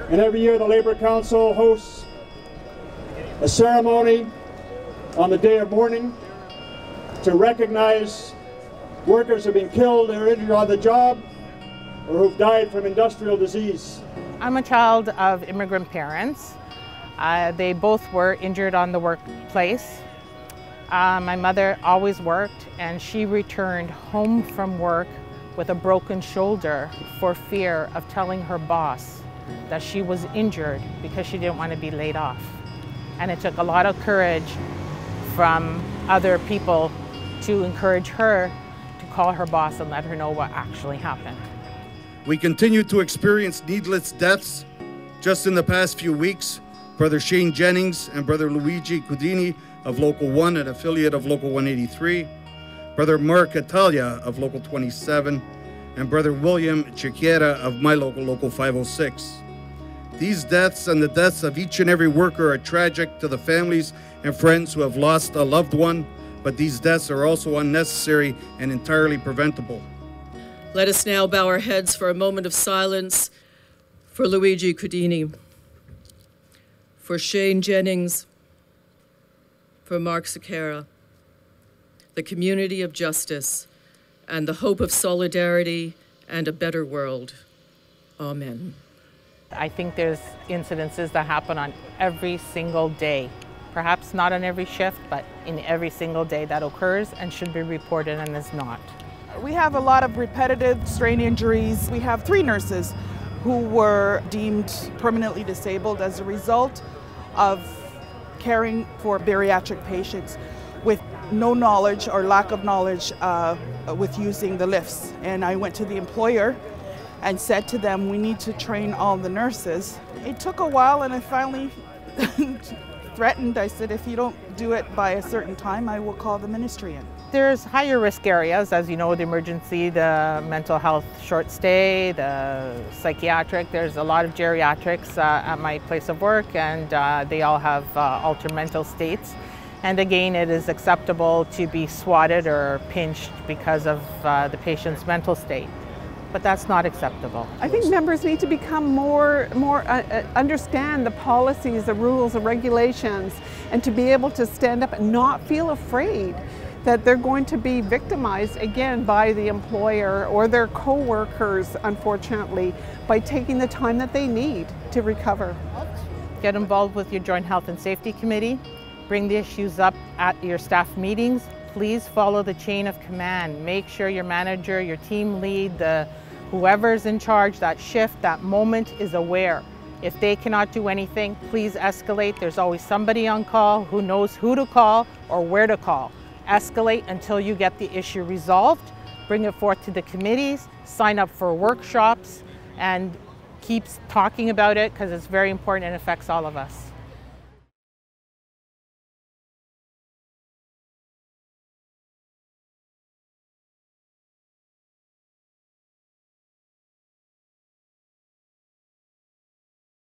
And every year the Labour Council hosts a ceremony on the day of mourning to recognize workers who have been killed or injured on the job or who've died from industrial disease. I'm a child of immigrant parents. They both were injured on the workplace. My mother always worked, and she returned home from work with a broken shoulder for fear of telling her boss that she was injured because she didn't want to be laid off. And it took a lot of courage from other people to encourage her to call her boss and let her know what actually happened. We continue to experience needless deaths. Just in the past few weeks, Brother Shane Jennings and Brother Luigi Cudini of Local 1, an affiliate of Local 183, Brother Mark Italia of Local 27, and Brother William Chiquiera of my Local 506. These deaths and the deaths of each and every worker are tragic to the families and friends who have lost a loved one, but these deaths are also unnecessary and entirely preventable. Let us now bow our heads for a moment of silence for Luigi Cudini, for Shane Jennings, for Mark Sakara, the community of justice, and the hope of solidarity and a better world. Amen. I think there's incidences that happen on every single day. Perhaps not on every shift, but in every single day that occurs and should be reported and is not. We have a lot of repetitive strain injuries. We have 3 nurses who were deemed permanently disabled as a result of caring for bariatric patients with no knowledge or lack of knowledge with using the lifts. And I went to the employer and said to them, we need to train all the nurses. It took a while, and I finally threatened. I said, if you don't do it by a certain time, I will call the ministry in. There's higher risk areas, as you know, the emergency, the mental health short stay, the psychiatric. There's a lot of geriatrics at my place of work, and they all have altered mental states. And again, it is acceptable to be swatted or pinched because of the patient's mental state. But that's not acceptable. I think members need to become more understand the policies, the rules, the regulations, and to be able to stand up and not feel afraid that they're going to be victimized again by the employer or their co-workers, unfortunately, by taking the time that they need to recover. Get involved with your Joint Health and Safety Committee. Bring the issues up at your staff meetings. Please follow the chain of command. Make sure your manager, your team lead, whoever's in charge that shift, that moment is aware. If they cannot do anything, please escalate. There's always somebody on call who knows who to call or where to call. Escalate until you get the issue resolved. Bring it forth to the committees, sign up for workshops, and keep talking about it because it's very important and affects all of us.